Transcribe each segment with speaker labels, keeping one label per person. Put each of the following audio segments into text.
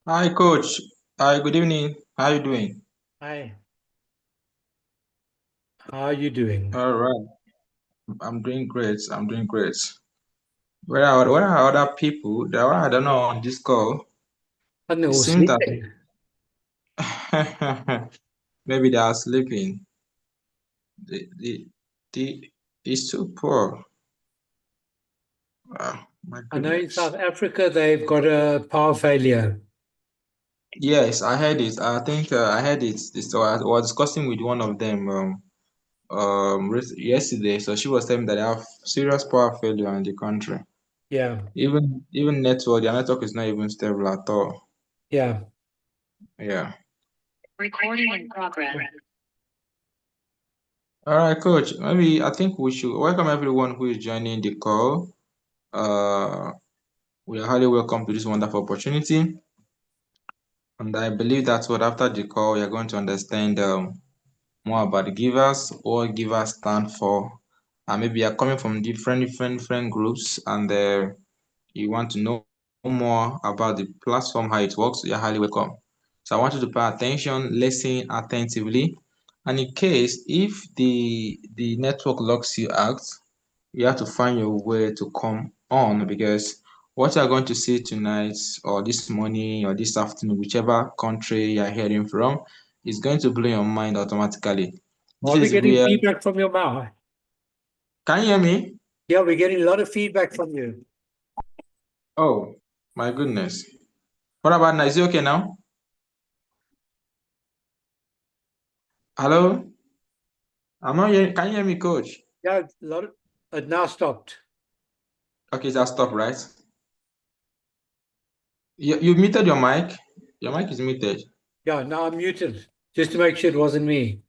Speaker 1: Hi, coach. Hi, good evening. How you doing?
Speaker 2: Hi, how are you doing?
Speaker 1: All right. I'm doing great. I'm doing great. Where are other people? There are, I don't know, on this call.
Speaker 2: And they're
Speaker 1: It
Speaker 2: all
Speaker 1: seems that
Speaker 2: sleeping.
Speaker 1: maybe they are sleeping. The it's too poor. My
Speaker 2: I know in South
Speaker 1: goodness.
Speaker 2: Africa they've got a power failure.
Speaker 1: Yes, I heard it. I think I heard it. So I was discussing with one of them yesterday. So she was telling me that they have serious power failure in the country.
Speaker 2: Yeah,
Speaker 1: Even their network is not even stable at all.
Speaker 2: yeah.
Speaker 1: Yeah.
Speaker 3: Recording in progress.
Speaker 1: All right, coach. Maybe I think we should welcome everyone who is joining the call. Uh, we are highly welcome to this wonderful opportunity. And I believe that what after the call, we are going to understand more about the givers, what givers stand for, and maybe you are coming from different groups, and you want to know more about the platform, how it works, you're highly welcome. So I want you to pay attention, listen attentively, and in case if the network locks you out, you have to find your way to come on because what you're going to see tonight or this morning or this afternoon, whichever country you're hearing from, is going to blow your mind automatically. This
Speaker 2: Are we
Speaker 1: is
Speaker 2: getting
Speaker 1: where,
Speaker 2: feedback from your mouth?
Speaker 1: can you hear me?
Speaker 2: Yeah, we're getting a lot of feedback from you.
Speaker 1: Oh, my goodness. What about now? Is it okay now? Hello? I'm not hearing. Can you hear me, coach?
Speaker 2: Yeah, a lot of it now stopped.
Speaker 1: Okay, just stop, right? You muted your mic. Your mic is muted.
Speaker 2: Yeah, now I'm muted just to make sure it wasn't me.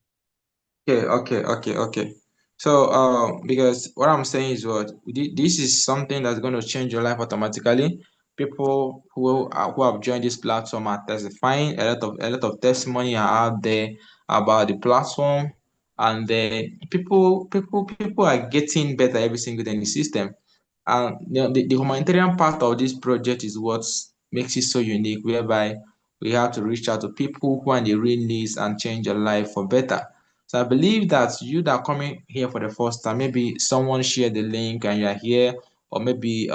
Speaker 1: Okay. So, because what I'm saying is what this is something that's going to change your life automatically. People who have joined this platform are testifying. A lot of testimony are out there about the platform, and people are getting better every single day in the system. And the humanitarian part of this project is what makes it so unique, whereby we have to reach out to people who are in the real needs and change their life for better. So I believe that you that are coming here for the first time, maybe someone shared the link and you are here, or maybe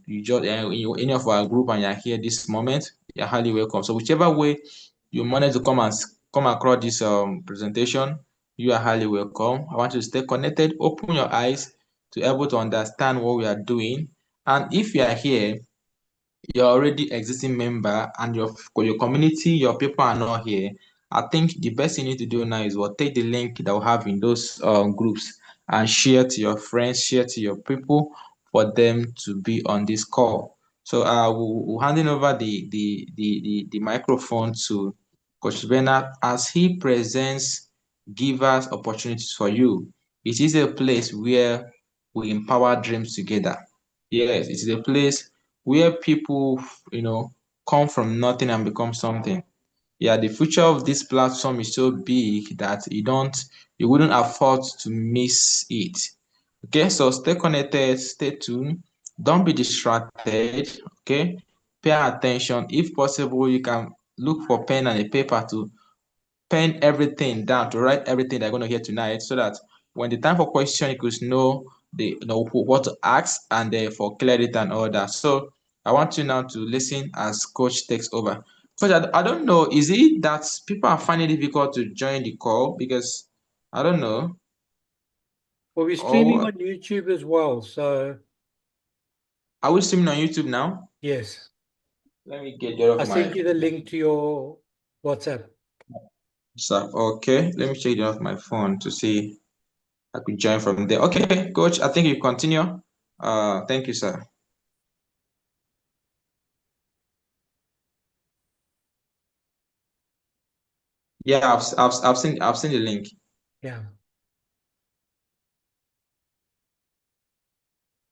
Speaker 1: you just any of our group and you are here this moment, you're highly welcome. So whichever way you manage to come across this presentation, you are highly welcome. I want you to stay connected, open your eyes to able to understand what we are doing. And if you are here, you're already existing member and your community, your people are not here, I think the best you need to do now is what take the link that we have in those groups and share to your friends, share to your people for them to be on this call. So we'll handing over the microphone to Coach Bernard as he presents give us opportunities for you. It is a place where we empower dreams together. Yes, it is a place where people, come from nothing and become something. Yeah, the future of this platform is so big that you wouldn't afford to miss it. Okay, so stay connected, stay tuned, don't be distracted. Okay, pay attention. If possible, you can look for pen and a paper to pen everything down, to write everything they're going to hear tonight, so that when the time for question, you could know what to ask and for clarity and all that. So I want you now to listen as coach takes over. Coach, I don't know, is it that people are finding it difficult to join the call because I don't know,
Speaker 2: Well, we're
Speaker 1: or
Speaker 2: streaming
Speaker 1: what?
Speaker 2: on YouTube as well. So,
Speaker 1: Are we streaming on YouTube now?
Speaker 2: yes,
Speaker 1: Let me get rid
Speaker 2: I
Speaker 1: of
Speaker 2: sent
Speaker 1: my
Speaker 2: you the link to your WhatsApp.
Speaker 1: stuff. Okay, let me check it off my phone to see I could join from there. Okay, coach, I think you continue. Thank you, sir. Yeah, I've seen the link.
Speaker 2: Yeah,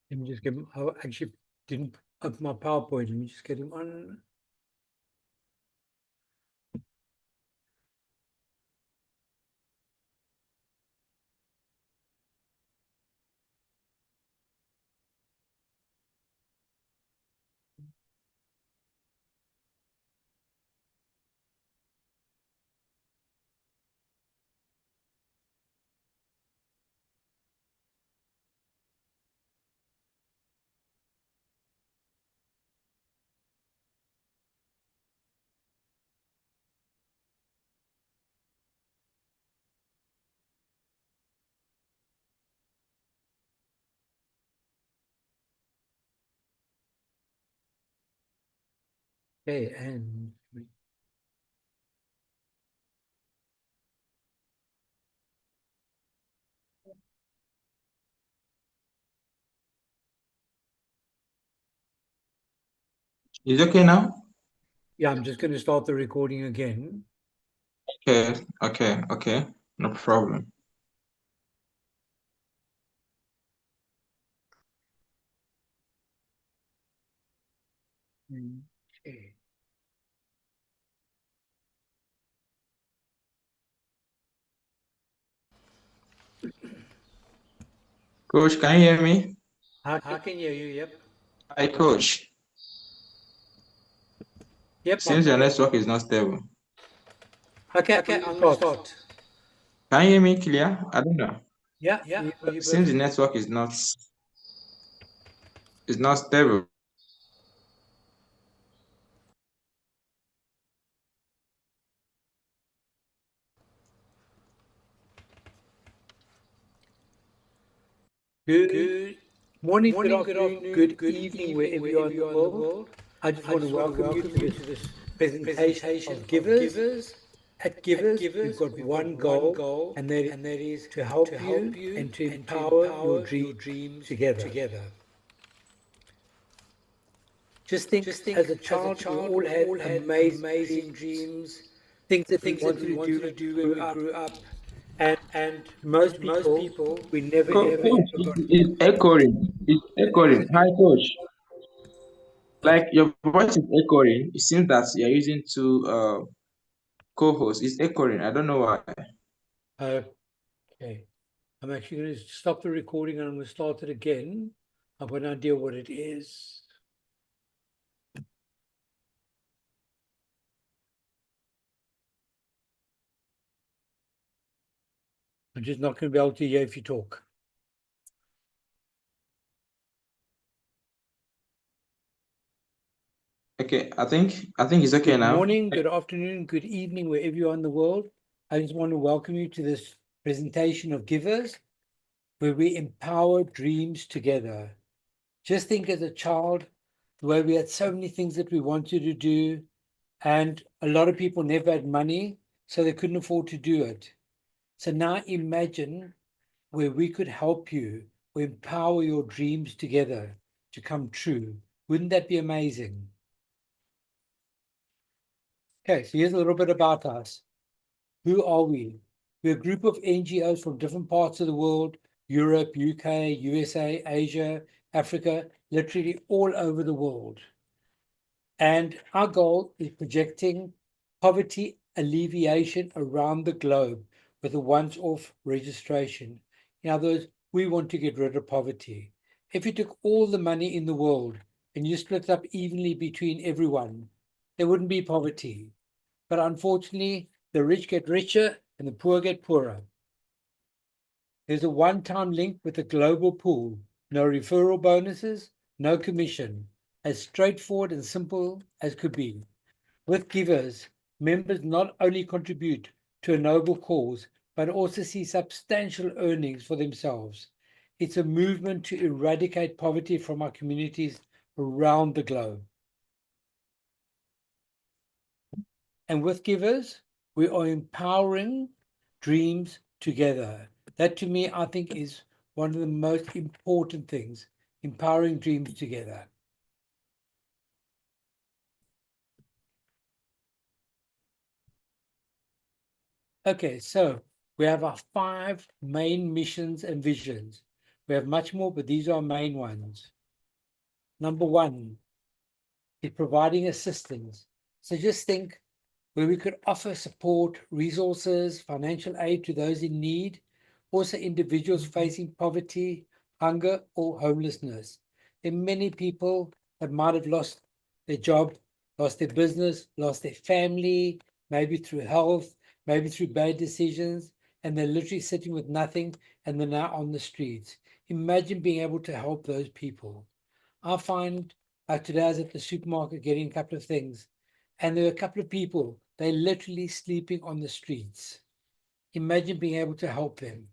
Speaker 2: let me just get him. I actually didn't open my PowerPoint. Let me just get him on. Okay, and
Speaker 1: Is it okay now?
Speaker 2: yeah, I'm just going to start the recording again.
Speaker 1: Okay. No problem.
Speaker 2: Okay.
Speaker 1: Coach, can you hear me?
Speaker 2: I can hear you. Yep.
Speaker 1: Hi, Coach.
Speaker 2: Yep.
Speaker 1: Since your network is not stable.
Speaker 2: Okay, I'm going to start.
Speaker 1: Can you hear me clear? I don't know.
Speaker 2: Yeah.
Speaker 1: Since the network is not stable.
Speaker 2: Good morning, good afternoon, good evening, wherever you are in the world. I just want to welcome you to this presentation of GIVAS. At GIVAS, we've got one goal, and that is to help you and to empower your dreams together. Just think, as a child, we all had amazing dreams, things that we wanted to do when we grew up. And most people, we never ever
Speaker 1: Coach,
Speaker 2: got.
Speaker 1: it's echoing. It's echoing. Hi, Coach. Like your voice is echoing. It seems that you're using two co-hosts. It's echoing. I don't know why.
Speaker 2: Okay. I'm actually going to stop the recording and I'm going to start it again. I've got an idea what it is. I'm just not going to be able to hear if you talk.
Speaker 1: Okay, I think it's okay
Speaker 2: Good
Speaker 1: now.
Speaker 2: morning, good afternoon, good evening, wherever you are in the world. I just want to welcome you to this presentation of GIVAS, where we empower dreams together. Just think, as a child, the way we had so many things that we wanted to do, and a lot of people never had money, so they couldn't afford to do it. So now imagine where we could help you or empower your dreams together to come true. Wouldn't that be amazing? Okay, so here's a little bit about us. Who are we? We're a group of NGOs from different parts of the world: Europe, UK, USA, Asia, Africa, literally all over the world. And our goal is projecting poverty alleviation around the globe with a once-off registration. In other words, we want to get rid of poverty. If you took all the money in the world and you split it up evenly between everyone, there wouldn't be poverty. But unfortunately, the rich get richer and the poor get poorer. There's a one-time link with the global pool. No referral bonuses, no commission. As straightforward and simple as could be. With GIVAS, members not only contribute to a noble cause, but also see substantial earnings for themselves. It's a movement to eradicate poverty from our communities around the globe. And with GIVAS, we are empowering dreams together. That, to me, I think is one of the most important things, empowering dreams together. Okay, so we have our 5 main missions and visions. We have much more, but these are our main ones. Number 1 is providing assistance. So just think where we could offer support, resources, financial aid to those in need, also individuals facing poverty, hunger, or homelessness. There are many people that might have lost their job, lost their business, lost their family, maybe through health, maybe through bad decisions, and they're literally sitting with nothing and they're now on the streets. Imagine being able to help those people. I find, like today I was at the supermarket getting a couple of things, and there were a couple of people, they're literally sleeping on the streets. Imagine being able to help them.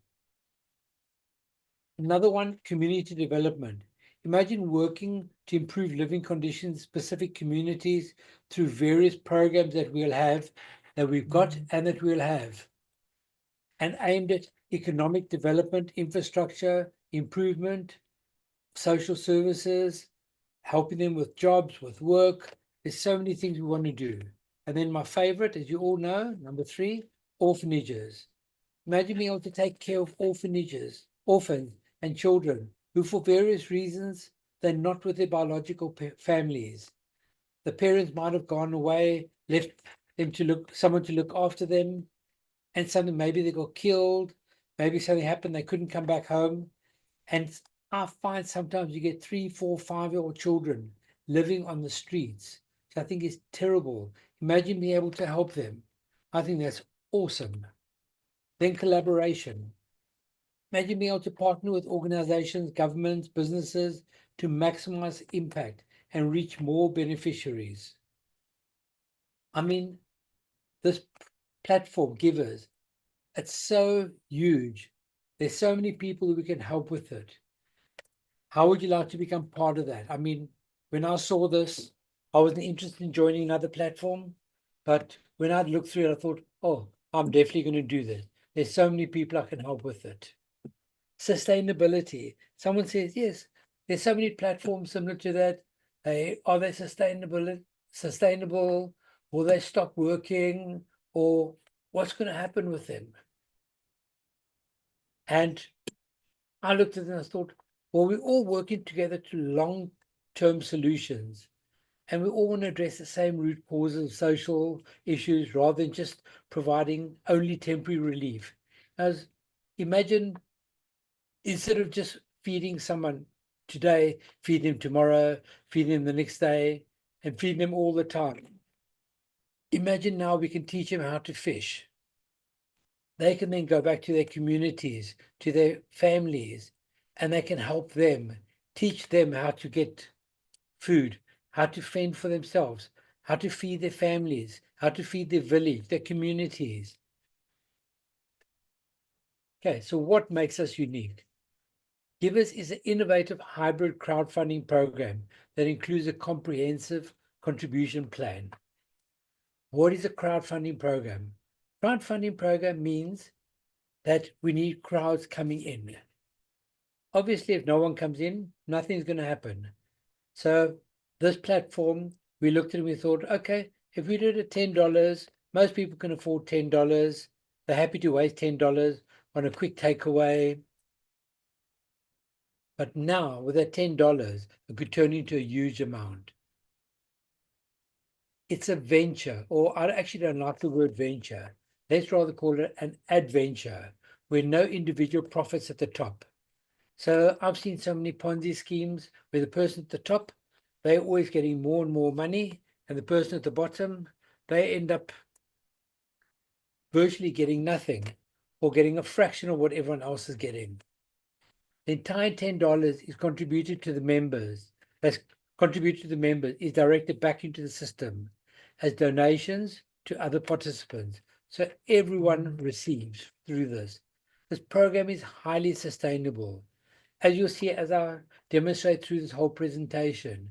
Speaker 2: Another one, community development. Imagine working to improve living conditions in specific communities through various programs that we'll have, that we've got and that we'll have, and aimed at economic development, infrastructure, improvement, social services, helping them with jobs, with work. There's so many things we want to do. And then my favorite, as you all know, number 3, orphanages. Imagine being able to take care of orphanages, orphans and children who for various reasons, they're not with their biological families. The parents might have gone away, left them to someone to look after them, and something, maybe they got killed, maybe something happened, they couldn't come back home. And I find sometimes you get 3, 4, 5-year-old children living on the streets. So I think it's terrible. Imagine being able to help them. I think that's awesome. Then collaboration. Imagine being able to partner with organizations, governments, businesses to maximize impact and reach more beneficiaries. I mean, this platform, GIVAS, it's so huge. There's so many people that we can help with it. How would you like to become part of that? I mean, when I saw this, I wasn't interested in joining another platform, but when I looked through it, I thought, oh, I'm definitely going to do this. There's so many people I can help with it. Sustainability. Someone says, yes, there's so many platforms similar to that. Are they sustainable? Will they stop working? Or what's going to happen with them? And I looked at it and I thought, well, we're all working together to long-term solutions. And we all want to address the same root causes of social issues rather than just providing only temporary relief. As imagine, instead of just feeding someone today, feed them tomorrow, feed them the next day, and feed them all the time. Imagine now we can teach them how to fish. They can then go back to their communities, to their families, and they can help them, teach them how to get food, how to fend for themselves, how to feed their families, how to feed their village, their communities. Okay, so what makes us unique? GIVAS is an innovative hybrid crowdfunding program that includes a comprehensive contribution plan. What is a crowdfunding program? Crowdfunding program means that we need crowds coming in. Obviously, if no one comes in, nothing's going to happen. So this platform, we looked at it and we thought, okay, if we did it $10, most people can afford $10. They're happy to waste $10 on a quick takeaway. But now with that $10, it could turn into a huge amount. It's a venture, or I actually don't like the word venture. Let's rather call it an adventure, where no individual profits at the top. So I've seen so many Ponzi schemes where the person at the top, they're always getting more and more money, and the person at the bottom, they end up virtually getting nothing or getting a fraction of what everyone else is getting. The entire $10 is contributed to the members. That's contributed to the members is directed back into the system as donations to other participants. So everyone receives through this. This program is highly sustainable. As you'll see, as I demonstrate through this whole presentation,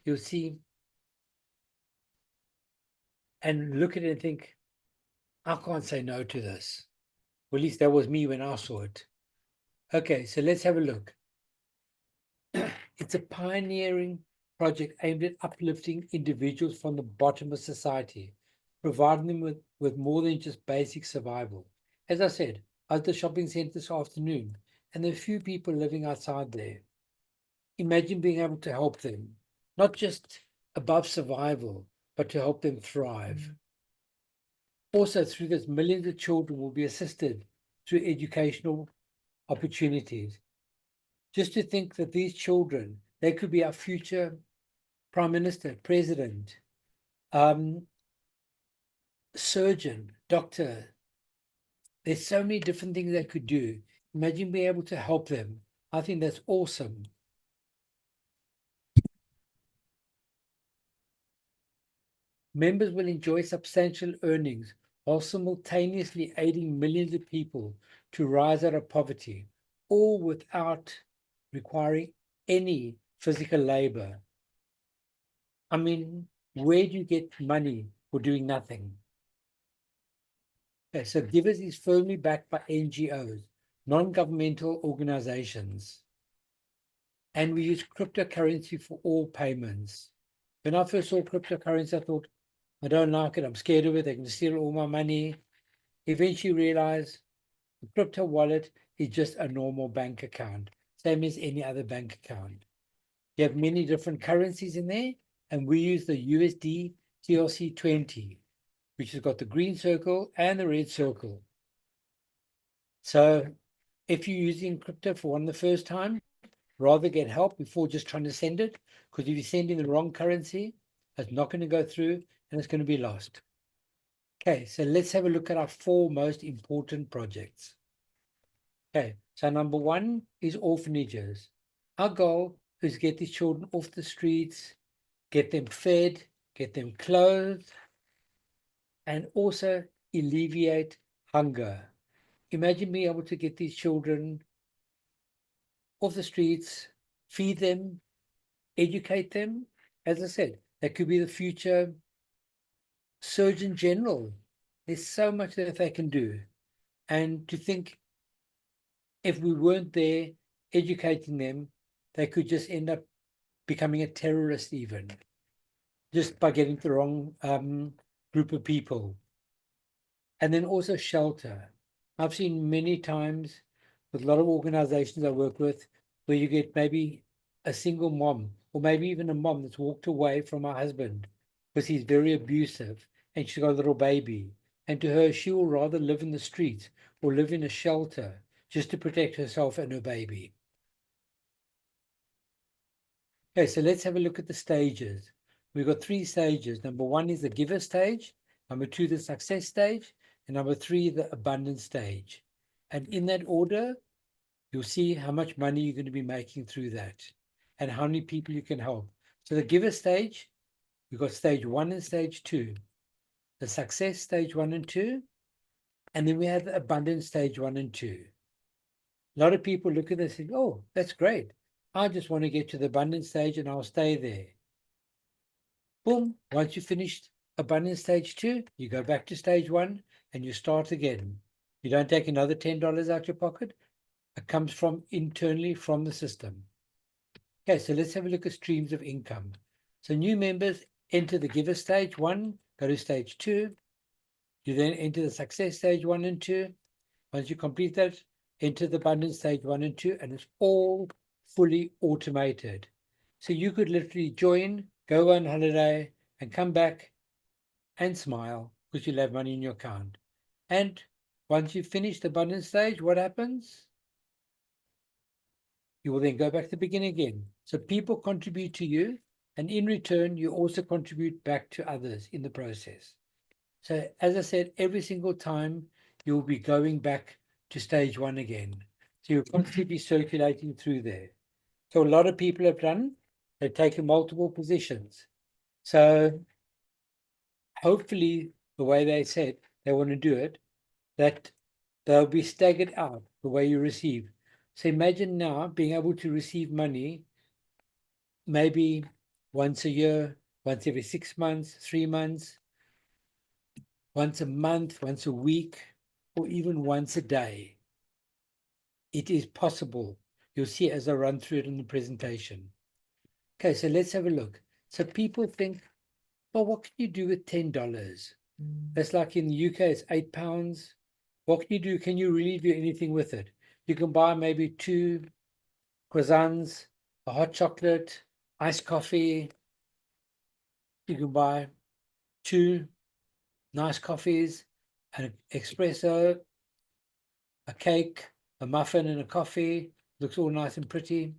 Speaker 2: you'll see and look at it and think, I can't say no to this. Well, at least that was me when I saw it. Okay, so let's have a look. It's a pioneering project aimed at uplifting individuals from the bottom of society, providing them with more than just basic survival. As I said, I was at the shopping center this afternoon, and there are few people living outside there. Imagine being able to help them, not just above survival, but to help them thrive. Also, through this, millions of children will be assisted through educational opportunities. Just to think that these children, they could be our future prime minister, president, surgeon, doctor. There's so many different things they could do. Imagine being able to help them. I think that's awesome. Members will enjoy substantial earnings while simultaneously aiding millions of people to rise out of poverty, all without requiring any physical labor. I mean, where do you get money for doing nothing? Okay, so GIVAS is firmly backed by NGOs, non-governmental organizations. And we use cryptocurrency for all payments. When I first saw cryptocurrency, I thought, I don't like it. I'm scared of it. They can steal all my money. Eventually realized the crypto wallet is just a normal bank account, same as any other bank account. You have many different currencies in there, and we use the USD TRC20, which has got the green circle and the red circle. So if you're using crypto for the first time, rather get help before just trying to send it, because if you send in the wrong currency, it's not going to go through and it's going to be lost. Okay, so let's have a look at our 4 most important projects. Okay, so number 1 is orphanages. Our goal is to get these children off the streets, get them fed, get them clothed, and also alleviate hunger. Imagine being able to get these children off the streets, feed them, educate them. As I said, that could be the future Surgeon General. There's so much that they can do. And to think if we weren't there educating them, they could just end up becoming a terrorist even, just by getting the wrong group of people. And then also shelter. I've seen many times with a lot of organizations I work with where you get maybe a single mom or maybe even a mom that's walked away from her husband because he's very abusive and she's got a little baby. And to her, she will rather live in the streets or live in a shelter just to protect herself and her baby. Okay, so let's have a look at the stages. We've got 3 stages. Number 1 is the giver stage. Number 2, the success stage. And number 3, the abundance stage. And in that order, you'll see how much money you're going to be making through that and how many people you can help. So the giver stage, we've got stage 1 and stage 2. The success stage 1 and 2. And then we have the abundance stage 1 and 2. A lot of people look at this and say, oh, that's great. I just want to get to the abundance stage and I'll stay there. Boom, once you finished abundance stage 2, you go back to stage 1 and you start again. You don't take another $10 out your pocket. It comes from internally from the system. Okay, so let's have a look at streams of income. So new members enter the giver stage 1, go to stage 2. You then enter the success stage 1 and 2. Once you complete that, enter the abundance stage 1 and 2, and it's all fully automated. So you could literally join, go on holiday, and come back and smile because you'll have money in your account. And once you've finished the abundance stage, what happens? You will then go back to the beginning again. So people contribute to you, and in return, you also contribute back to others in the process. So as I said, every single time you'll be going back to stage 1 again. So you'll constantly be circulating through there. So a lot of people have done, they've taken multiple positions. So hopefully the way they said they want to do it, that they'll be staggered out the way you receive. So imagine now being able to receive money maybe once a year, once every 6 months, 3 months, once a month, once a week, or even once a day. It is possible. You'll see as I run through it in the presentation. Okay, so let's have a look. So people think, well, what can you do with $10? That's like in the UK, it's £8. What can you do? Can you really do anything with it? You can buy maybe 2 croissants, a hot chocolate, iced coffee. You can buy 2 nice coffees, an espresso, a cake, a muffin and a coffee. Looks all nice and pretty.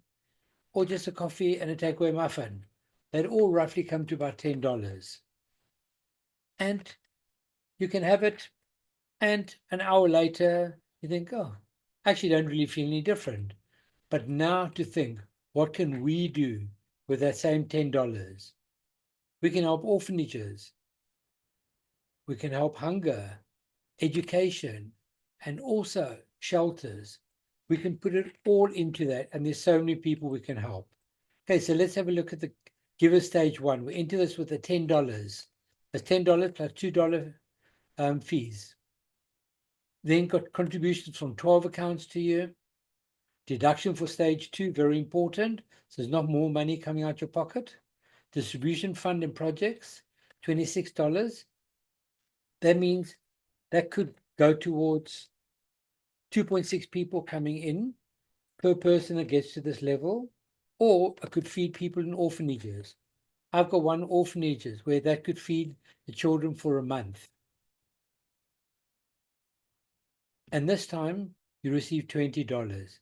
Speaker 2: Or just a coffee and a takeaway muffin. They'd all roughly come to about $10. And you can have it, and an hour later, you think, oh, I actually don't really feel any different. But now to think, what can we do with that same $10? We can help orphanages. We can help hunger, education, and also shelters. We can put it all into that, and there's so many people we can help. Okay, so let's have a look at the GIVAS stage 1. We enter this with the $10. That's $10 plus $2 fees. Then got contributions from 12 accounts to you. Deduction for stage 2, very important. So there's not more money coming out your pocket. Distribution fund and projects, $26. That means that could go towards 2.6 people coming in per person that gets to this level, or it could feed people in orphanages. I've got one orphanages where that could feed the children for a month. And this time you receive $20.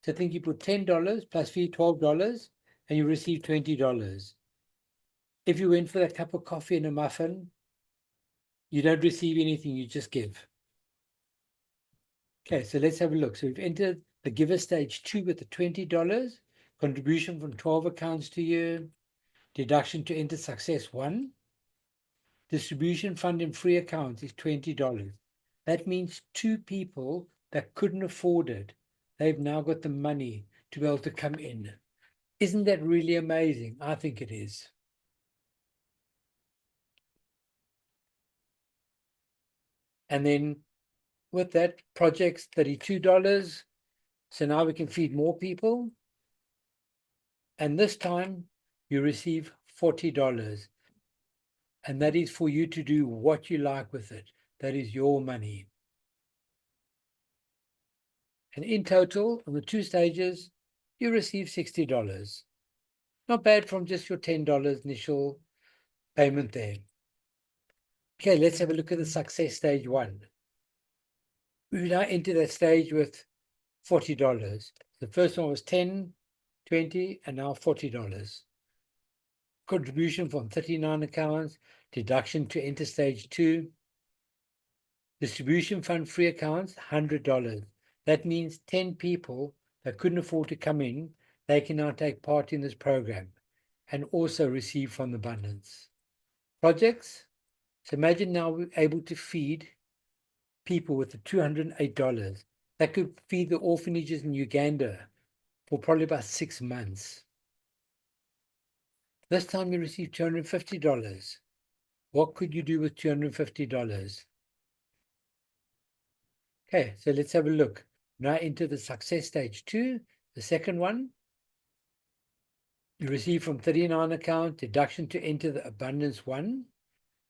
Speaker 2: So I think you put $10 plus fee $12 and you receive $20. If you went for that cup of coffee and a muffin, you don't receive anything, you just give. Okay, so let's have a look. So we've entered the giver stage 2 with the $20, contribution from 12 accounts to you, deduction to enter success 1. Distribution fund in free accounts is $20. That means 2 people that couldn't afford it, they've now got the money to be able to come in. Isn't that really amazing? I think it is. And then with that, projects $32. So now we can feed more people. And this time you receive $40. And that is for you to do what you like with it. That is your money. And in total, on the 2 stages, you receive $60. Not bad from just your $10 initial payment there. Okay, let's have a look at the success stage 1. We now enter that stage with $40. The first one was 10, 20, and now $40. Contribution from 39 accounts, deduction to enter stage 2. Distribution fund free accounts, $100. That means 10 people that couldn't afford to come in, they can now take part in this program and also receive from the abundance. Projects, so imagine now we're able to feed people with the $208. That could feed the orphanages in Uganda for probably about 6 months. This time you receive $250. What could you do with $250? Okay, so let's have a look. Now into the success stage 2, the second one. You receive from 39 account, deduction to enter the abundance 1.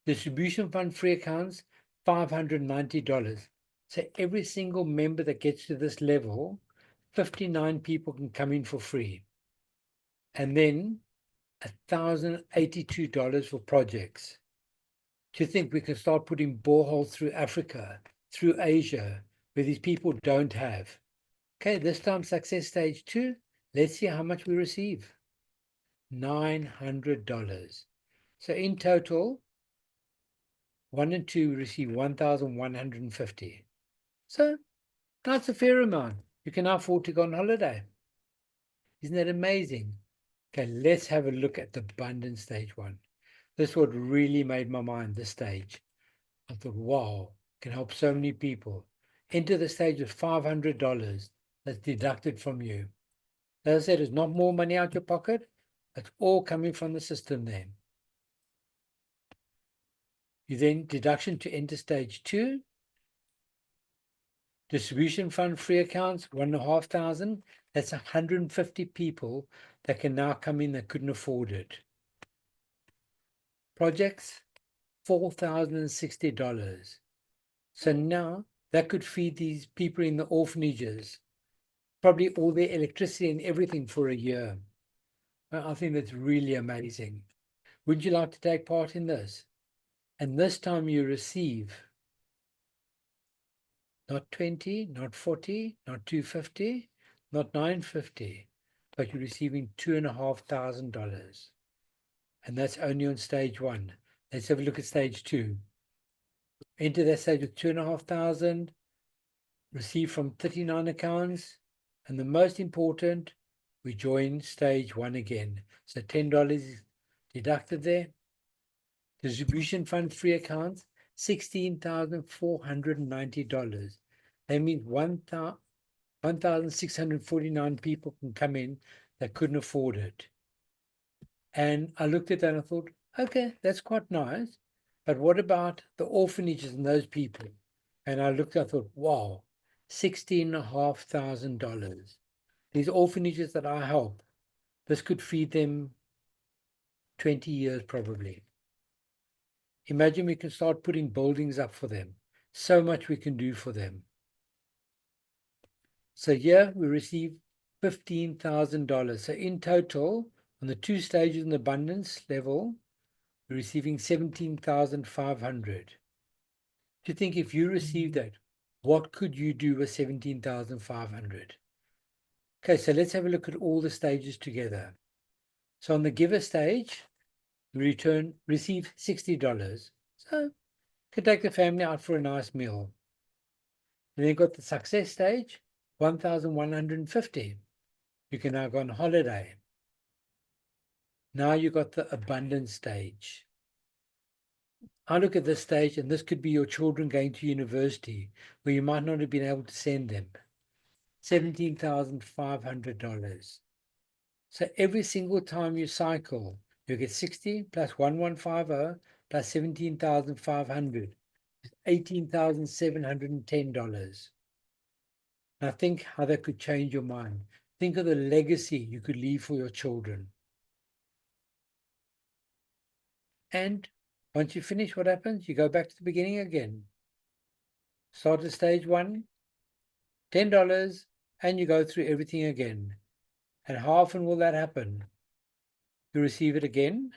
Speaker 2: Distribution fund free accounts, $590. So every single member that gets to this level, 59 people can come in for free. And then $1,082 for projects. Do you think we can start putting boreholes through Africa, through Asia, where these people don't have? Okay, this time success stage 2. Let's see how much we receive. $900. So in total, 1 and 2 receive $1,150. So that's a fair amount. You can afford to go on holiday. Isn't that amazing? Okay, let's have a look at the abundance stage 1. This is what really made my mind, this stage. I thought, wow, can help so many people. Enter the stage with $500 that's deducted from you. As I said, it's not more money out your pocket. It's all coming from the system then. You then deduction to enter stage 2. Distribution fund free accounts, 1,500. That's 150 people that can now come in that couldn't afford it. Projects, $4,060. So now that could feed these people in the orphanages, probably all their electricity and everything for a year. I think that's really amazing. Would you like to take part in this? And this time you receive not 20, not 40, not 250, not 950, but you're receiving $2,500. And that's only on stage 1. Let's have a look at stage 2. Enter that stage with $2,500, receive from 39 accounts, and the most important, we join stage 1 again. So $10 is deducted there. Distribution fund free accounts, $16,490. That means 1,649 people can come in that couldn't afford it. And I looked at that and I thought, okay, that's quite nice. But what about the orphanages and those people? And I looked, I thought, wow, $16,500. These orphanages that I help, this could feed them 20 years probably. Imagine we can start putting buildings up for them. So much we can do for them. So here we receive $15,000. So in total, on the 2 stages in abundance level, we're receiving 17,500. Do you think if you received that, what could you do with 17,500? Okay, so let's have a look at all the stages together. So on the giver stage, we receive $60. So you can take the family out for a nice meal. And then you've got the success stage, 1,150. You can now go on holiday. Now you've got the abundance stage. I look at this stage, and this could be your children going to university where you might not have been able to send them. $17,500. So every single time you cycle, you get 60 plus 1,150 plus 17,500, $18,710. Now think how that could change your mind. Think of the legacy you could leave for your children. And once you finish, what happens? You go back to the beginning again. Start at stage 1, $10, and you go through everything again. And how often will that happen? You receive it again,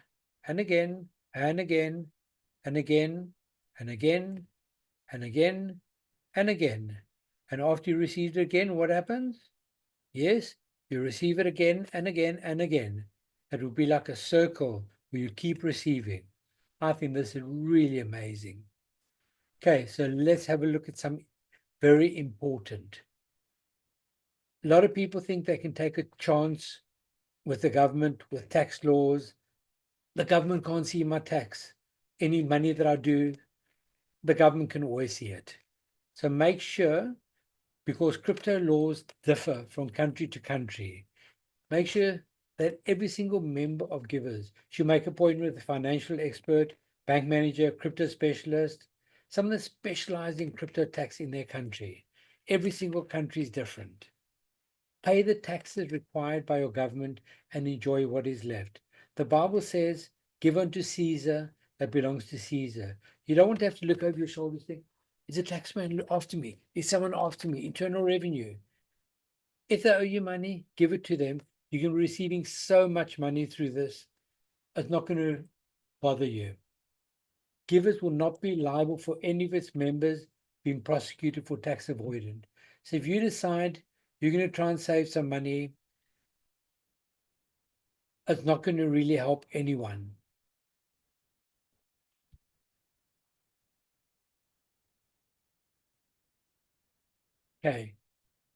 Speaker 2: and again, and again, and again, and again, and again, and again. And after you receive it again, what happens? Yes, you receive it again, and again, and again. It will be like a circle where you keep receiving. I think this is really amazing. Okay, so let's have a look at some very important. A lot of people think they can take a chance with the government, with tax laws. The government can't see my tax. Any money that I do, the government can always see it. So make sure, because crypto laws differ from country to country, make sure that every single member of Givers should make an appointment with a financial expert, bank manager, crypto specialist, someone that specializes in crypto tax in their country. Every single country is different. Pay the taxes required by your government and enjoy what is left. The Bible says, give unto Caesar that belongs to Caesar. You don't want to have to look over your shoulder and think, is a taxman after me? Is someone after me? Internal revenue. If they owe you money, give it to them. You can be receiving so much money through this. It's not going to bother you. Givers will not be liable for any of its members being prosecuted for tax avoidance. So if you decide you're going to try and save some money, it's not going to really help anyone. Okay,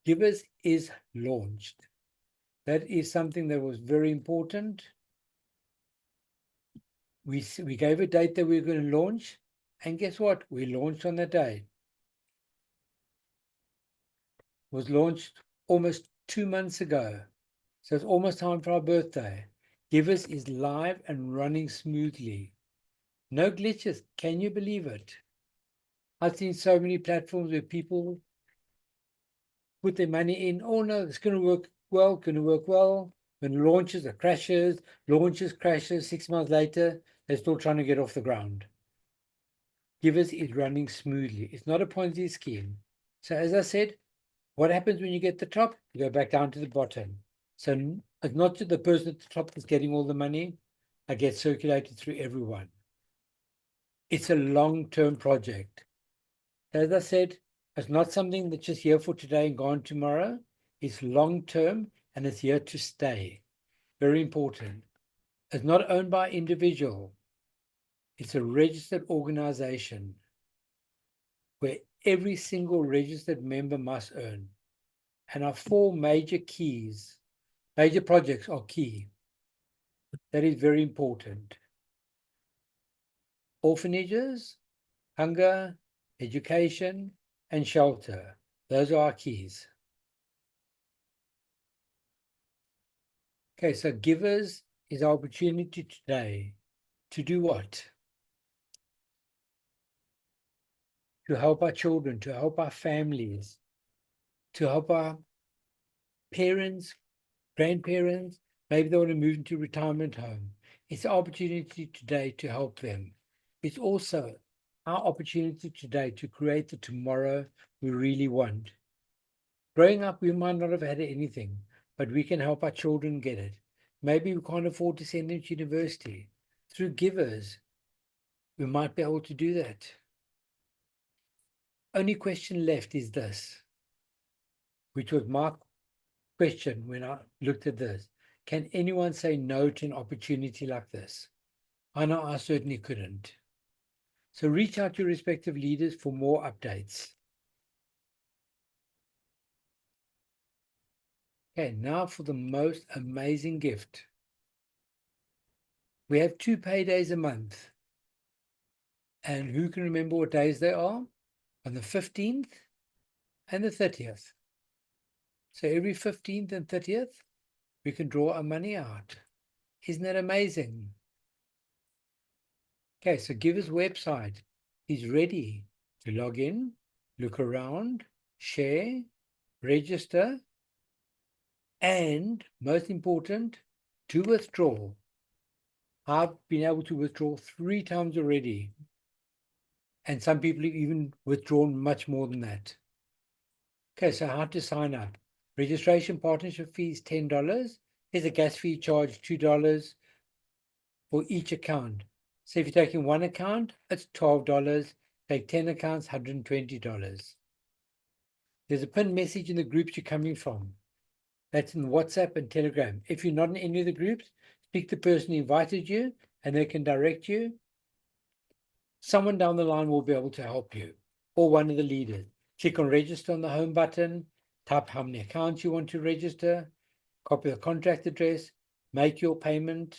Speaker 2: Givers is launched. That is something that was very important. We gave a date that we were going to launch, and guess what? We launched on that day. It was launched almost 2 months ago. So it's almost time for our birthday. Givers is live and running smoothly. No glitches. Can you believe it? I've seen so many platforms where people put their money in. Oh no, it's going to work well, going to work well. When it launches, it crashes, launches, crashes. 6 months later, they're still trying to get off the ground. Givers is running smoothly. It's not a Ponzi scheme. So as I said, what happens when you get the top? You go back down to the bottom. So it's not just the person at the top that's getting all the money. It gets circulated through everyone. It's a long-term project. As I said, it's not something that's just here for today and gone tomorrow. It's long-term and it's here to stay. Very important. It's not owned by individual. It's a registered organization where every single registered member must earn. And our 4 major projects are key. That is very important. Orphanages, hunger, education, and shelter. Those are our keys. Okay, so Givers is our opportunity today to do what? To help our children, to help our families, to help our parents, grandparents. Maybe they want to move into retirement home. It's an opportunity today to help them. It's also our opportunity today to create the tomorrow we really want. Growing up, we might not have had anything, but we can help our children get it. Maybe we can't afford to send them to university. Through GIVAS, we might be able to do that. Only question left is this, which was my question when I looked at this. Can anyone say no to an opportunity like this? I know I certainly couldn't. So reach out to your respective leaders for more updates. Okay, now for the most amazing gift. We have 2 paydays a month. And who can remember what days they are? On the 15th and the 30th. So every 15th and 30th, we can draw our money out. Isn't that amazing? Okay, so GIVAS website is ready to log in, look around, share, register, and most important, to withdraw. I've been able to withdraw 3 times already. And some people have even withdrawn much more than that. Okay, so how to sign up? Registration partnership fee is $10. There's a gas fee charge, $2 for each account. So if you're taking 1 account, it's $12. Take 10 accounts, $120. There's a pinned message in the groups you're coming from. That's in WhatsApp and Telegram. If you're not in any of the groups, speak to the person who invited you and they can direct you. Someone down the line will be able to help you, or one of the leaders. Click on register on the home button, type how many accounts you want to register, copy the contract address, make your payment.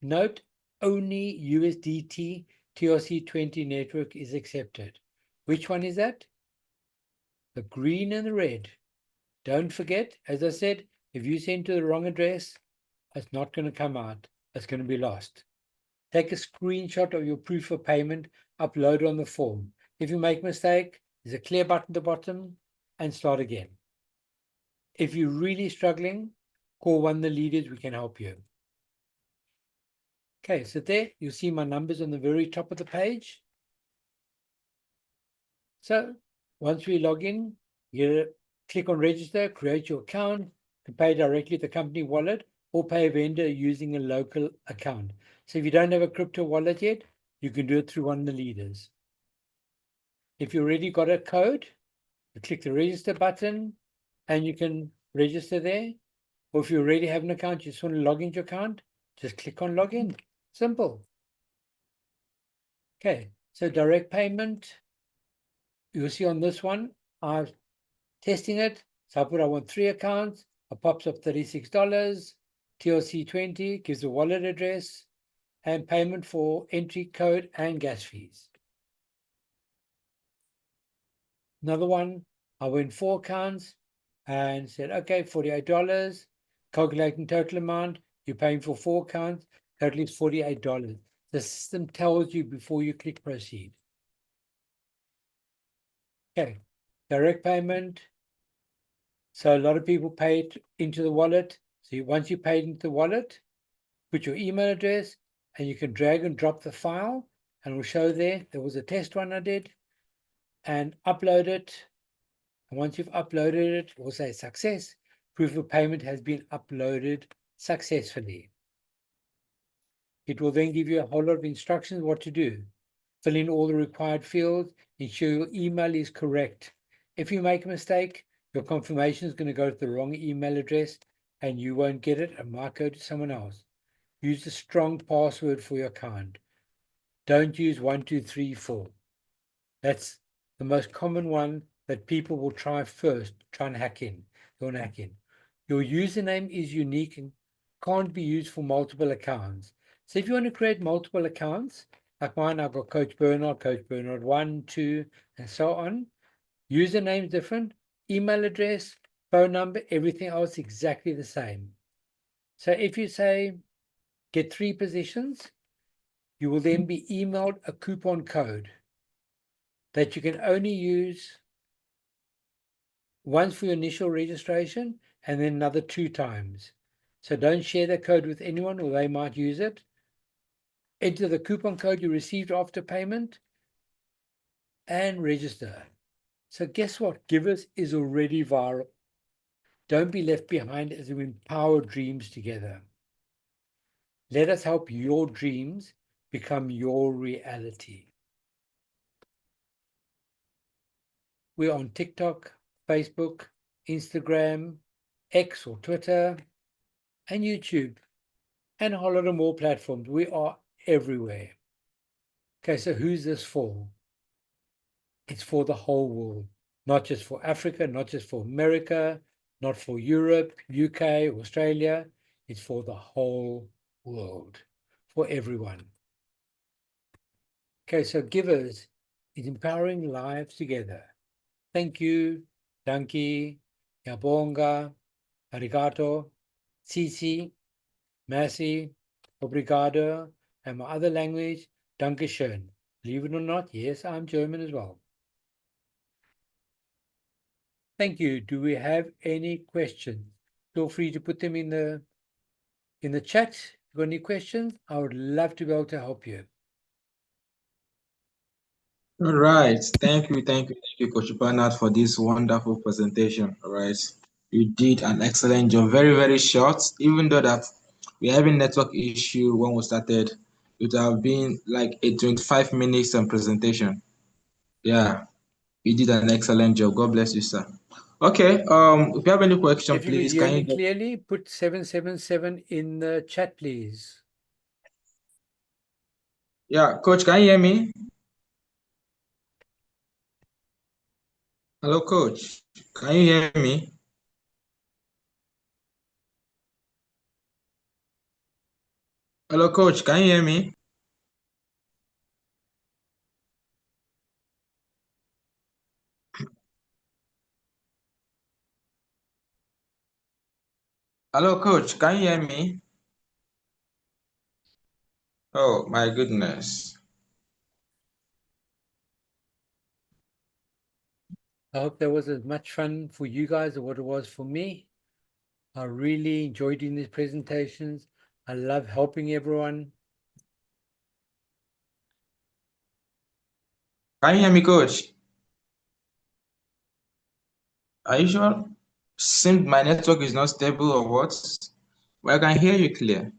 Speaker 2: Note, only USDT TRC20 network is accepted. Which one is that? The green and the red. Don't forget, as I said, if you send to the wrong address, it's not going to come out. It's going to be lost. Take a screenshot of your proof of payment, upload it on the form. If you make a mistake, there's a clear button at the bottom and start again. If you're really struggling, call one of the leaders, we can help you. Okay, so there you see my numbers on the very top of the page. So once we log in, you click on register, create your account, to pay directly the company wallet or pay a vendor using a local account. So if you don't have a crypto wallet yet, you can do it through one of the leaders. If you already got a code, you click the register button and you can register there. Or if you already have an account, you just want to log into your account, just click on login. Simple. Okay, so direct payment. You'll see on this one, I'm testing it. So I put I want 3 accounts. It pops up $36. TLC20 gives a wallet address and payment for entry code and gas fees. Another one, I went 4 accounts and said, okay, $48. Calculating total amount, you're paying for 4 accounts, total is $48. The system tells you before you click proceed. Okay, direct payment. So a lot of people pay it into the wallet. So once you pay it into the wallet, put your email address and you can drag and drop the file and it will show there. There was a test one I did and upload it. And once you've uploaded it, it will say success. Proof of payment has been uploaded successfully. It will then give you a whole lot of instructions what to do. Fill in all the required fields, ensure your email is correct. If you make a mistake, your confirmation is going to go to the wrong email address and you won't get it and might go to someone else. Use a strong password for your account. Don't use 1234. That's the most common one that people will try first, try and hack in. They want to hack in. Your username is unique and can't be used for multiple accounts. So if you want to create multiple accounts, like mine, I've got Coach Bernard 1, 2, and so on. Username is different, email address, phone number, everything else exactly the same. So if you say, get 3 positions. You will then be emailed a coupon code that you can only use once for your initial registration and then another 2 times. So don't share that code with anyone or they might use it. Enter the coupon code you received after payment and register. So guess what? GIVAS is already viral. Don't be left behind as we empower dreams together. Let us help your dreams become your reality. We're on TikTok, Facebook, Instagram, X or Twitter, and YouTube, and a whole lot of more platforms. We are everywhere. Okay, so who's this for? It's for the whole world, not just for Africa, not just for America, not for Europe, UK, Australia. It's for the whole world, for everyone. Okay, so GIVAS is empowering lives together. Thank you, danke, yabonga, arigato, sisi, merci, obrigado, and my other language, danke schön. Believe it or not, yes, I'm German as well. Thank you. Do we have any questions? Feel free to put them in the chat. If you've got any questions, I would love to be able to help you.
Speaker 1: All right. Thank you, Coach Bernard, for this wonderful presentation. All right. You did an excellent job. Very, very short. Even though that we're having network issue when we started, it would have been like a 25 minutes presentation. Yeah, you did an excellent job. God bless you, sir. Okay. If you have any question,
Speaker 2: If you could
Speaker 1: please
Speaker 2: hear
Speaker 1: can
Speaker 2: me
Speaker 1: you
Speaker 2: clearly, put 777 in the chat, please.
Speaker 1: Yeah, Coach, can you hear me? Hello, Coach. Can you hear me? Hello, Coach. Can you hear me? Hello, Coach. Can you hear me? Oh, my goodness.
Speaker 2: I hope that was as much fun for you guys as what it was for me. I really enjoyed doing these presentations. I love helping everyone.
Speaker 1: Can you hear me, Coach? Are you sure? Seems my network is not stable or what? Well, I can hear you clear.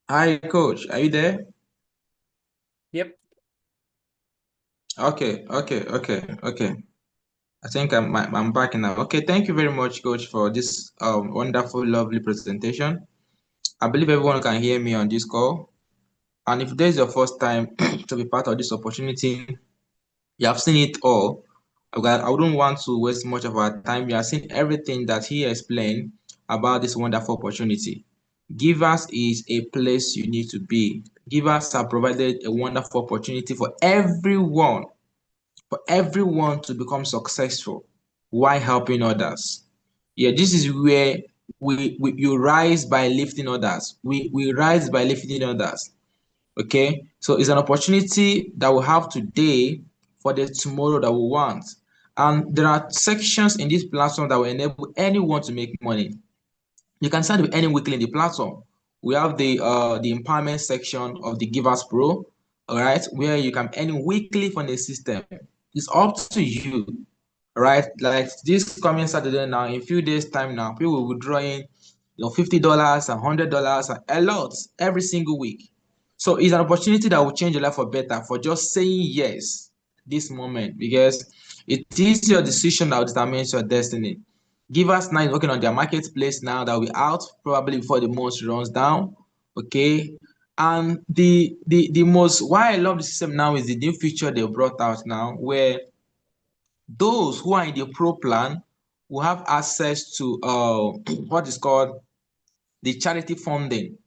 Speaker 1: Hi, Coach. Are you there?
Speaker 2: Yep.
Speaker 1: Okay. I think I'm back now. Okay, thank you very much, Coach, for this wonderful, lovely presentation. I believe everyone can hear me on this call. And if this is your first time to be part of this opportunity, you have seen it all. I wouldn't want to waste much of our time. You have seen everything that he explained about this wonderful opportunity. Givers is a place you need to be. Givers have provided a wonderful opportunity for everyone to become successful while helping others. Yeah, this is where you rise by lifting others. We rise by lifting others. Okay, so it's an opportunity that we have today for the tomorrow that we want. And there are sections in this platform that will enable anyone to make money. You can start with any weekly in the platform. We have the empowerment section of the Givers Pro, all right, where you can earn weekly from the system. It's up to you, right? Like this coming Saturday now, in a few days time now, people will be withdrawing, $50 and $100 and a lot every single week. So it's an opportunity that will change your life for better for just saying yes this moment, because it is your decision that will determine your destiny. Givers now is working on their marketplace now that will be out probably before the month runs down. Okay. And the most why I love the system now is the new feature they brought out now, where those who are in the pro plan will have access to what is called the charity funding,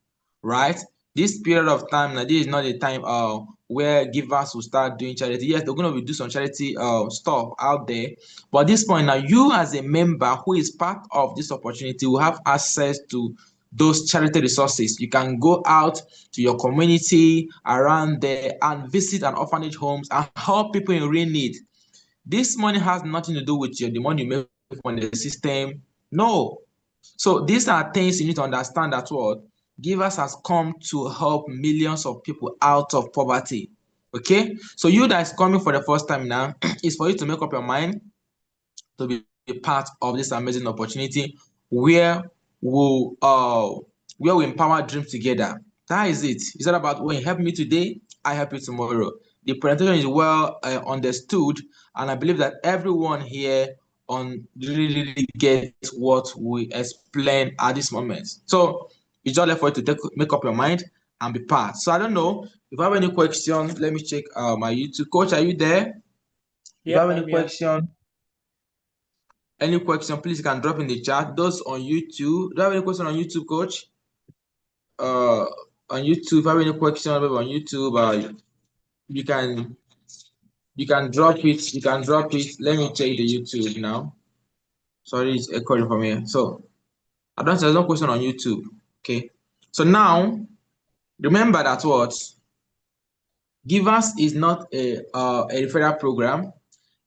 Speaker 1: right? This period of time now, this is not a time where givers will start doing charity. Yes, they're going to do some charity stuff out there, but at this point now, you as a member who is part of this opportunity will have access to those charity resources. You can go out to your community around there and visit an orphanage homes and help people in real need. This money has nothing to do with the money you make from the system. No. So these are things you need to understand that what Givers has come to help millions of people out of poverty. Okay, so you that is coming for the first time now is for you to make up your mind to be a part of this amazing opportunity where we empower dreams together. That is it. It's all about when you help me today, I help you tomorrow. The presentation is well understood, and I believe that everyone here on really gets what we explain at this moment. So it's just left for you to make up your mind and be part. So I don't know if I have any question. Let me check my YouTube. Coach, are you there? If you
Speaker 2: Yep,
Speaker 1: have any
Speaker 2: I'm here.
Speaker 1: question, please you can drop in the chat. Those on YouTube, do you have any question on YouTube, Coach? Uh, on YouTube, if you have any question on YouTube, you can you can drop it. You can drop it. Let me check the YouTube now. Sorry, it's echoing from here. So I don't. There's no question on YouTube. Okay. So now remember that what Givers is not a referral program.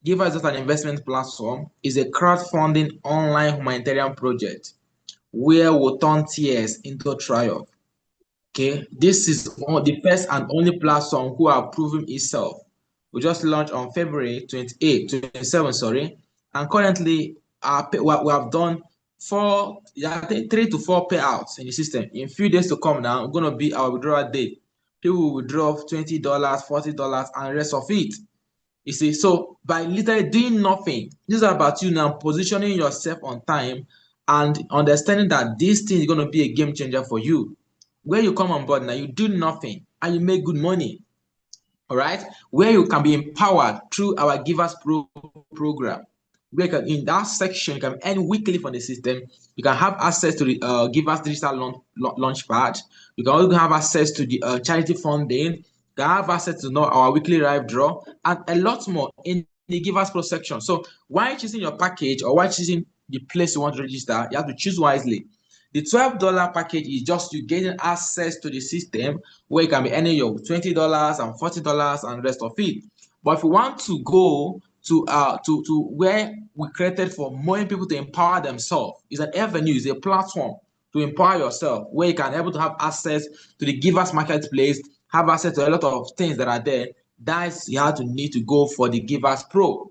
Speaker 1: GIVAS is not an investment platform. It's a crowdfunding online humanitarian project where we turn tears into triumph. Okay, this is the first and only platform who are proving itself. We just launched on February 28, 27, sorry, and currently we have done I think 3 to 4 payouts in the system. In few days to come now, going to be our withdrawal date. People will withdraw $20, $40, and rest of it. You see, so by literally doing nothing, this is about you now positioning yourself on time and understanding that this thing is going to be a game changer for you. Where you come on board now, you do nothing and you make good money. All right, where you can be empowered through our Givers program. Where you can, in that section, you can earn weekly from the system. You can have access to the Givers digital launch pad. You can also have access to the charity funding. You can have access to know our weekly live draw and a lot more in the Givers Pro section. So while choosing your package or while choosing the place you want to register, you have to choose wisely. The $12 package is just you getting access to the system where you can be earning your $20 and $40 and rest of it. But if you want to go to where we created for more people to empower themselves, it's an avenue, it's a platform to empower yourself where you can able to have access to the Givers marketplace, have access to a lot of things that are there. That's you have to need to go for the Givers Pro.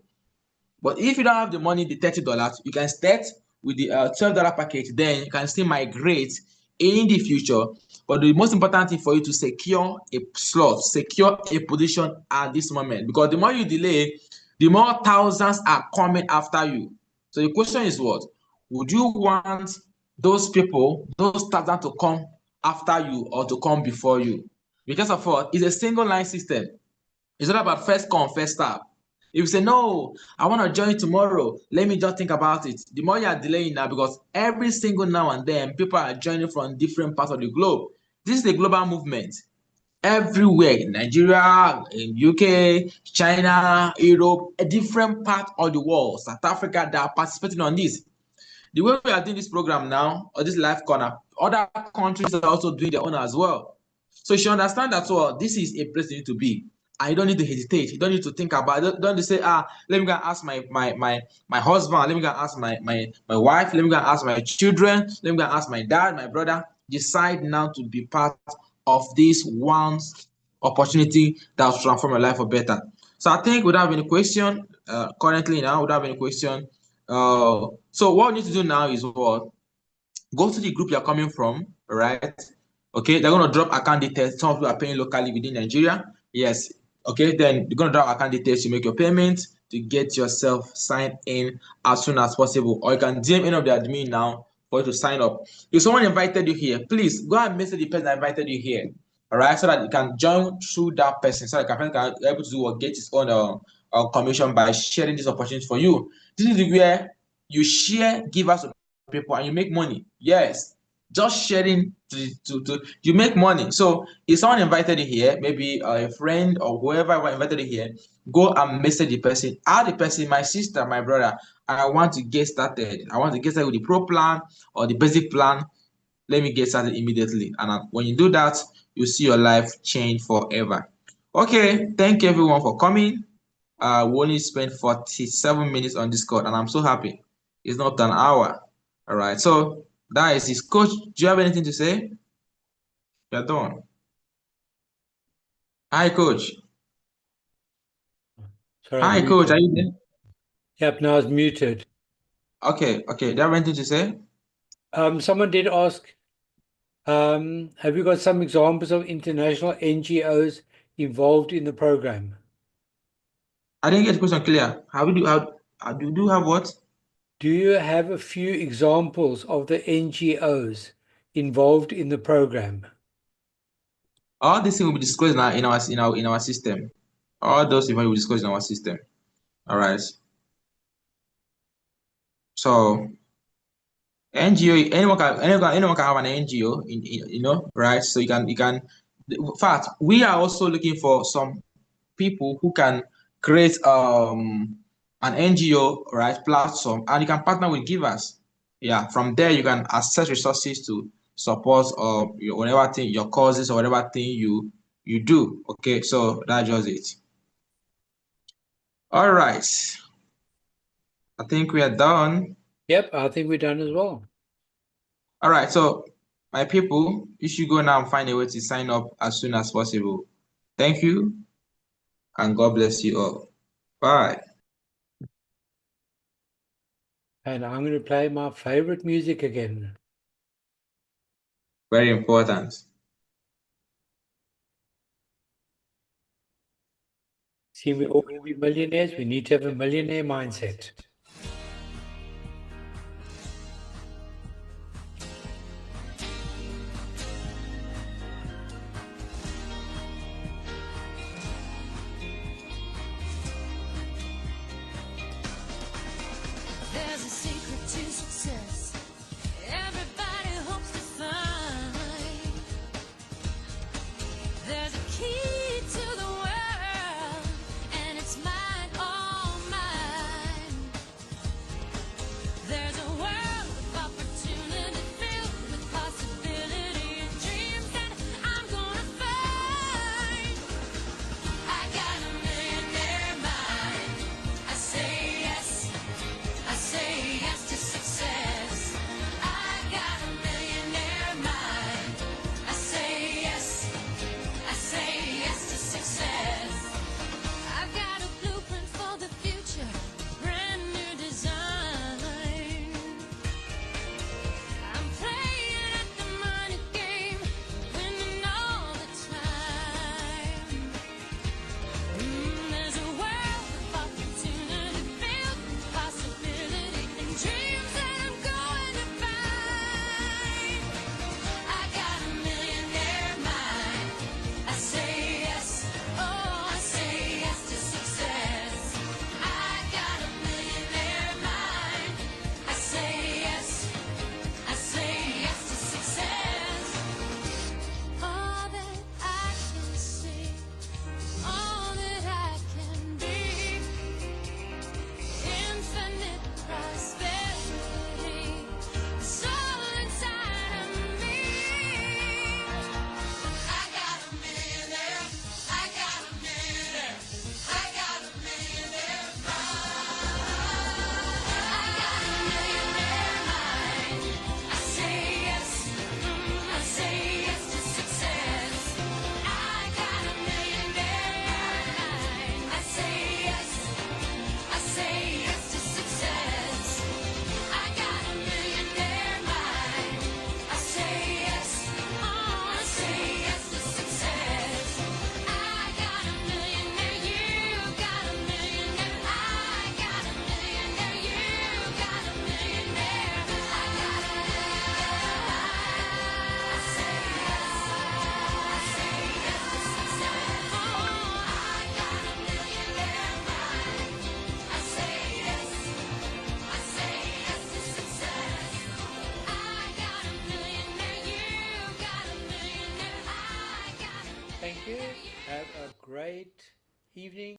Speaker 1: But if you don't have the money, the $30, you can start with the $12 package. Then you can still migrate in the future. But the most important thing for you to secure a slot, secure a position at this moment. Because the more you delay, the more thousands are coming after you. So the question is what? Would you want those people, those thousands to come after you or to come before you? Because of what? It's a single line system. It's all about first come, first serve. If you say, no, I want to join tomorrow, let me just think about it. The more you are delaying now, because every single now and then, people are joining from different parts of the globe. This is a global movement. Everywhere, in Nigeria, in UK, China, Europe, a different part of the world, South Africa, that are participating on this. The way we are doing this program now, or this live corner, other countries are also doing their own as well. So you should understand that well, this is a place you need to be. And you don't need to hesitate. You don't need to think about it. Don't say, let me go ask my husband, let me go ask my wife, let me go ask my children, let me go ask my dad, my brother. Decide now to be part of this one opportunity that will transform your life for better. So I think we don't have any question currently now. We don't have any question. So what we need to do now is what? Go to the group you're coming from, right? Okay, they're going to drop account details. Some of you are paying locally within Nigeria. Yes. Okay, then you're going to drop account details to make your payment to get yourself signed in as soon as possible. Or you can DM any of the admin now for you to sign up. If someone invited you here, please go and message the person that invited you here. All right, so that you can join through that person, so that the person can be able to do or get his own commission by sharing this opportunity for you. This is where you share, give us people and you make money. Yes, just sharing to you make money. So if someone invited you here, maybe a friend or whoever invited you here, go and message the person, add the person, my sister, my brother, I want to get started. I want to get started with the pro plan or the basic plan. let me get started immediately. And when you do that, you see your life change forever. Okay, thank you everyone for coming. We only spent 47 minutes on Discord, and I'm so happy. It's not an hour. All right, so that is it. Coach, do you have anything to say? You're done. Hi, Coach.
Speaker 2: Sorry, I'm
Speaker 1: Hi, Coach. Are
Speaker 2: muted.
Speaker 1: you there?
Speaker 2: Yep, now it's muted.
Speaker 1: Okay. Do you have anything to say?
Speaker 2: Someone did ask, have you got some examples of international NGOs involved in the program?
Speaker 1: I didn't get the question clear. How do you have what?
Speaker 2: Do you have a few examples of the NGOs involved in the program?
Speaker 1: All these things will be disclosed in our system. All those events will be disclosed in our system. All right. So NGO, anyone can have an NGO right? So you can. In fact, we are also looking for some people who can create an NGO right platform, and you can partner with GIVAS. Yeah, from there you can access resources to support whatever thing your causes or whatever thing you do. Okay, so that's just it. All right, I think we are done.
Speaker 2: Yep, I think we're done as well.
Speaker 1: All right, so my people, you should go now and find a way to sign up as soon as possible. Thank you, and God bless you all. Bye.
Speaker 2: And I'm going to play my favorite music again.
Speaker 1: Very important.
Speaker 2: See, we all want to be millionaires. We need to have a millionaire mindset.
Speaker 4: There's a secret to success. Everybody hopes to find. There's a key to the world, and it's mine, all mine. There's a world of opportunity filled with possibility and dreams that I'm gonna find. I got a millionaire mind. I say yes. I say yes to success. I got a millionaire mind. I say yes. I say yes to success. I've got a blueprint for the future, brand new design. I'm playing at the money game, winning all the time. There's a world of opportunity filled with possibility and dreams that I'm going to find. I got a millionaire mind. I say yes. Oh, I say yes to success. I got a millionaire mind. I say yes. I say yes to success. All that I can see, all that I can be, infinite prosperity, it's all inside of me. I got a millionaire, I got a millionaire, I got a millionaire mind. I got a millionaire mind. I say yes, I say yes to success. I got a millionaire mind. I say yes to success. I got a millionaire mind. I say yes, oh, I say yes to success. I got a millionaire, you got a millionaire, I got a millionaire, you got a millionaire, I got a I say yes to success. Oh, I got a millionaire mind. I say yes to success. I got a millionaire, you got a millionaire, I got a millionaire.
Speaker 2: Thank you. Have a great evening.